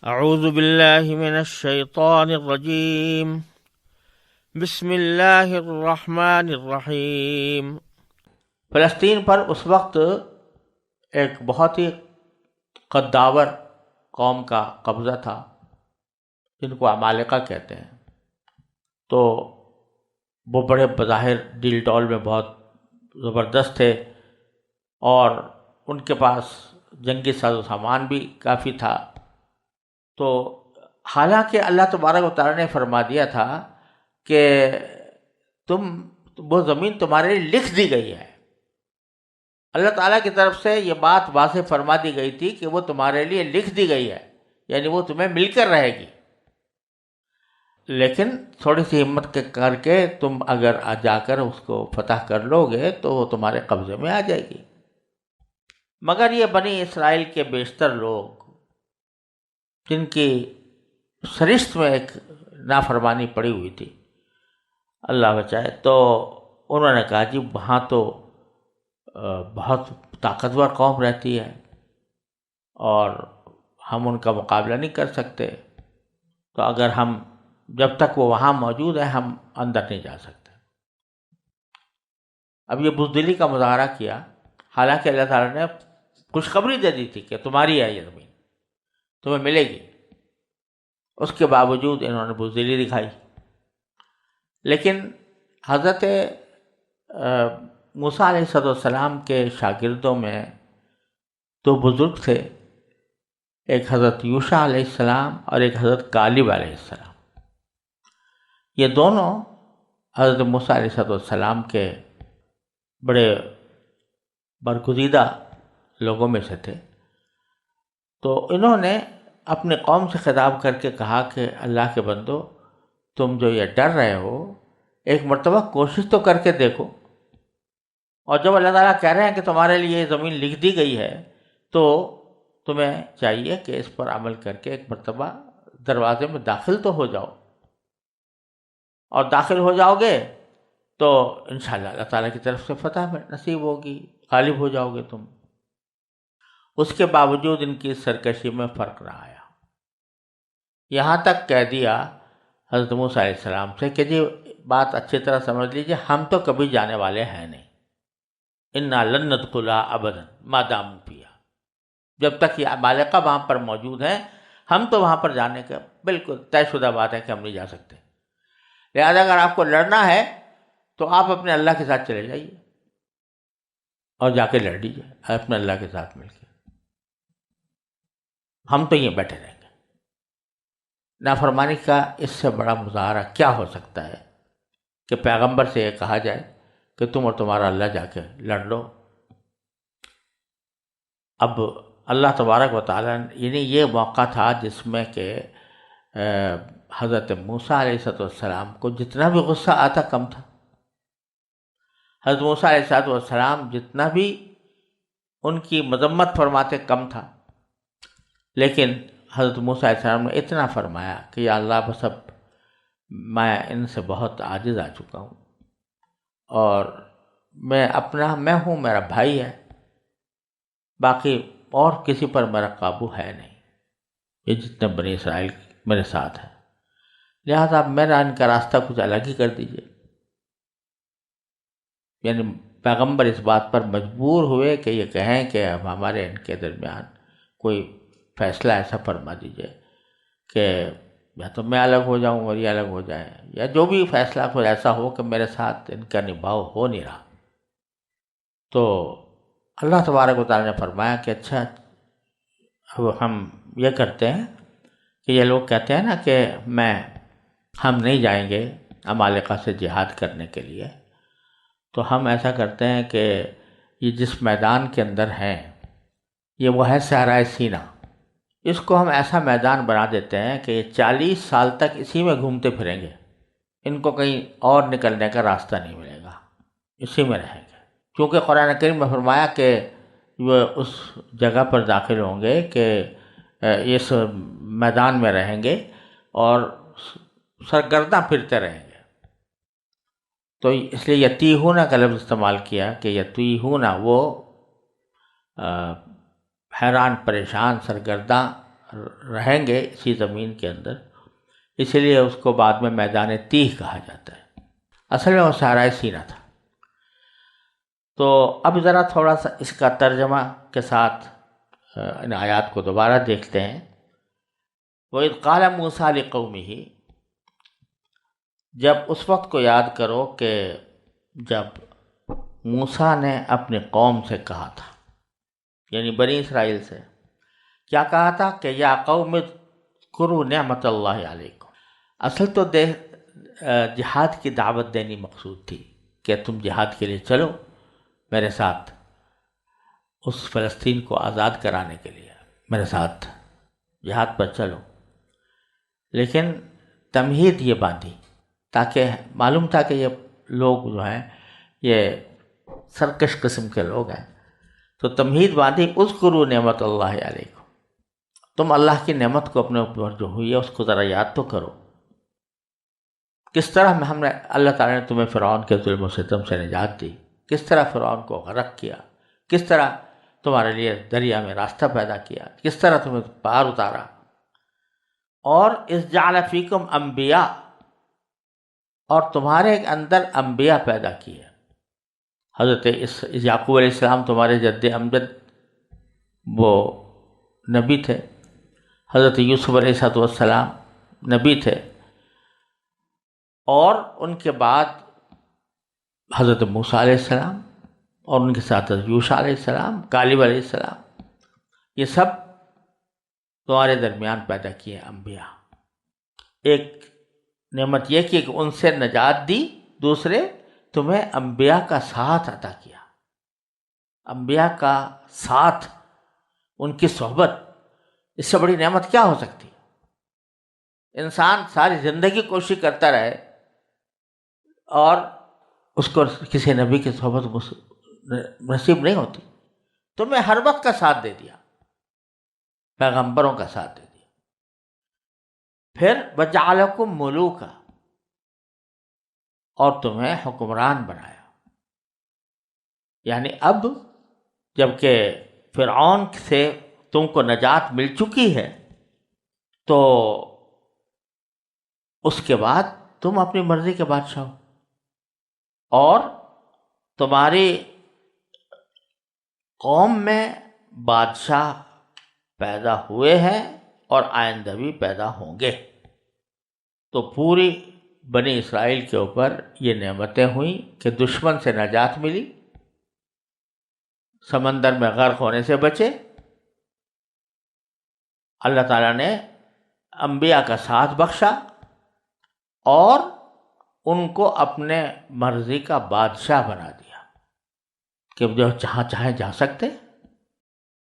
اعوذ باللہ من الشیطان الرجیم بسم اللہ الرحمن الرحیم۔ فلسطین پر اس وقت ایک بہت ہی قداور قوم کا قبضہ تھا جن کو عمالقہ کہتے ہیں۔ تو وہ بڑے بظاہر ڈیل ڈول میں بہت زبردست تھے اور ان کے پاس جنگی ساز و سامان بھی کافی تھا۔ تو حالانکہ اللہ تبارک و تعالیٰ نے فرما دیا تھا کہ وہ زمین تمہارے لیے لکھ دی گئی ہے، اللہ تعالیٰ کی طرف سے یہ بات واضح فرما دی گئی تھی کہ وہ تمہارے لیے لکھ دی گئی ہے، یعنی وہ تمہیں مل کر رہے گی، لیکن تھوڑی سی ہمت کر کے تم اگر جا کر اس کو فتح کر لو گے تو وہ تمہارے قبضے میں آ جائے گی۔ مگر یہ بنی اسرائیل کے بیشتر لوگ جن کی سرشت میں ایک نافرمانی پڑی ہوئی تھی، اللہ بچائے، تو انہوں نے کہا جی وہاں تو بہت طاقتور قوم رہتی ہے اور ہم ان کا مقابلہ نہیں کر سکتے، تو اگر ہم جب تک وہ وہاں موجود ہے ہم اندر نہیں جا سکتے۔ اب یہ بزدلی کا مظاہرہ کیا، حالانکہ اللہ تعالیٰ نے خوشخبری دے دی تھی کہ تمہاری ہے یہ زمین، تمہیں ملے گی، اس کے باوجود انہوں نے بزدلی دکھائی۔ لیکن حضرت موسیٰ علیہ السلام کے شاگردوں میں دو بزرگ تھے، ایک حضرت یوشع علیہ السلام اور ایک حضرت کالب علیہ السلام۔ یہ دونوں حضرت موسیٰ علیہ السلام کے بڑے برگزیدہ لوگوں میں سے تھے۔ تو انہوں نے اپنے قوم سے خطاب کر کے کہا کہ اللہ کے بندو، تم جو یہ ڈر رہے ہو ایک مرتبہ کوشش تو کر کے دیکھو، اور جب اللہ تعالیٰ کہہ رہے ہیں کہ تمہارے لیے یہ زمین لکھ دی گئی ہے تو تمہیں چاہیے کہ اس پر عمل کر کے ایک مرتبہ دروازے میں داخل تو ہو جاؤ، اور داخل ہو جاؤ گے تو انشاءاللہ اللہ تعالیٰ کی طرف سے فتح نصیب ہوگی، غالب ہو جاؤ گے تم۔ اس کے باوجود ان کی سرکشی میں فرق نہ آیا، یہاں تک کہہ دیا حضرت موسیٰ علیہ السلام سے کہ جی بات اچھی طرح سمجھ لیجیے، ہم تو کبھی جانے والے ہیں نہیں، انا لن ندخلها ابدا ما داموا فیہا، جب تک یہ عمالقہ وہاں پر موجود ہیں ہم تو وہاں پر جانے کا بالکل طے شدہ بات ہے کہ ہم نہیں جا سکتے۔ لہذا اگر آپ کو لڑنا ہے تو آپ اپنے اللہ کے ساتھ چلے جائیے اور جا کے لڑ لیجیے اپنے اللہ کے ساتھ مل کے، ہم تو یہ بیٹھے رہیں گے۔ نافرمانی کا اس سے بڑا مظاہرہ کیا ہو سکتا ہے کہ پیغمبر سے یہ کہا جائے کہ تم اور تمہارا اللہ جا کے لڑ لو۔ اب اللہ تبارک و تعالیٰ یعنی یہ موقع تھا جس میں کہ حضرت موسیٰ علیہ السلام کو جتنا بھی غصہ آتا کم تھا، حضرت موسیٰ علیہ السلام جتنا بھی ان کی مذمت فرماتے کم تھا، لیکن حضرت موسیٰ علیہ السلام نے اتنا فرمایا کہ یا اللہ بس اب میں ان سے بہت عاجز آ چکا ہوں، اور میں ہوں، میرا بھائی ہے، باقی اور کسی پر میرا قابو ہے نہیں، یہ جتنے بنی اسرائیل میرے ساتھ ہیں، لہذا میرا ان کا راستہ کچھ الگ ہی کر دیجیے۔ یعنی پیغمبر اس بات پر مجبور ہوئے کہ یہ کہیں کہ اب ہمارے ان کے درمیان کوئی فیصلہ ایسا فرما دیجیے کہ یا تو میں الگ ہو جاؤں اور یہ الگ ہو جائے، یا جو بھی فیصلہ کوئی ایسا ہو کہ میرے ساتھ ان کا نبھاؤ ہو نہیں رہا۔ تو اللہ تبارک و تعالیٰ نے فرمایا کہ اچھا اب ہم یہ کرتے ہیں کہ یہ لوگ کہتے ہیں نا کہ ہم نہیں جائیں گے عمالقہ سے جہاد کرنے کے لیے، تو ہم ایسا کرتے ہیں کہ یہ جس میدان کے اندر ہیں یہ وہ ہے صحرائے سینا، اس کو ہم ایسا میدان بنا دیتے ہیں کہ یہ 40 سال تک اسی میں گھومتے پھریں گے، ان کو کہیں اور نکلنے کا راستہ نہیں ملے گا، اسی میں رہیں گے، کیونکہ قرآن کریم میں فرمایا کہ وہ اس جگہ پر داخل ہوں گے کہ اس میدان میں رہیں گے اور سرگرداں پھرتے رہیں گے۔ تو اس لیے یتیہون کا لفظ استعمال کیا کہ یتیہون وہ حیران پریشان سرگرداں رہیں گے اسی زمین کے اندر، اسی لیے اس کو بعد میں میدان تیہ کہا جاتا ہے، اصل میں وہ صحرائے سینا تھا۔ تو اب ذرا تھوڑا سا اس کا ترجمہ کے ساتھ ان آیات کو دوبارہ دیکھتے ہیں۔ وَإِذْ قَالَ مُوسَىٰ لِقَوْمِهِ، جب اس وقت کو یاد کرو کہ جب موسیٰ نے اپنی قوم سے کہا تھا، یعنی بنی اسرائیل سے کیا کہا تھا کہ یا قوم اذکروا نعمت اللہ علیکم۔ اصل تو جہاد کی دعوت دینی مقصود تھی کہ تم جہاد کے لیے چلو میرے ساتھ، اس فلسطین کو آزاد کرانے کے لیے میرے ساتھ جہاد پر چلو، لیکن تمہید یہ باندھی تاکہ معلوم تھا کہ یہ لوگ جو ہیں یہ سرکش قسم کے لوگ ہیں، تو تمہید باندھی اذکروا نعمت اللہ علیکم، تم اللہ کی نعمت کو اپنے اوپر جو ہوئی ہے اس کو ذرا یاد تو کرو، کس طرح ہم نے اللہ تعالیٰ نے تمہیں فرعون کے ظلم و ستم سے نجات دی، کس طرح فرعون کو غرق کیا، کس طرح تمہارے لیے دریا میں راستہ پیدا کیا، کس طرح تمہیں پار اتارا، اور اذ جعل فیکم انبیاء، اور تمہارے اندر انبیاء پیدا کیے۔ حضرت یعقوب علیہ السلام تمہارے جد امجد وہ نبی تھے، حضرت یوسف علیہ السلام نبی تھے، اور ان کے بعد حضرت موسیٰ علیہ السلام، اور ان کے ساتھ حضرت یوشع علیہ السلام، کالب علیہ السلام، یہ سب تمہارے درمیان پیدا کیے انبیاء۔ ایک نعمت یہ کہ ان سے نجات دی، دوسرے تمہیں انبیاء کا ساتھ عطا کیا، انبیاء کا ساتھ، ان کی صحبت، اس سے بڑی نعمت کیا ہو سکتی؟ انسان ساری زندگی کوشش کرتا رہے اور اس کو کسی نبی کی صحبت نصیب نہیں ہوتی، تمہیں ہر وقت کا ساتھ دے دیا، پیغمبروں کا ساتھ دے دیا، پھر وَجَعَلَكُم مُلُوكًا، اور تمہیں حکمران بنایا۔ یعنی اب جب کہ فرعون سے تم کو نجات مل چکی ہے تو اس کے بعد تم اپنی مرضی کے بادشاہ ہو، اور تمہاری قوم میں بادشاہ پیدا ہوئے ہیں اور آئندہ بھی پیدا ہوں گے۔ تو پوری بنی اسرائیل کے اوپر یہ نعمتیں ہوئیں کہ دشمن سے نجات ملی، سمندر میں غرق ہونے سے بچے، اللہ تعالیٰ نے انبیاء کا ساتھ بخشا اور ان کو اپنے مرضی کا بادشاہ بنا دیا کہ جو جہاں چاہیں جا سکتے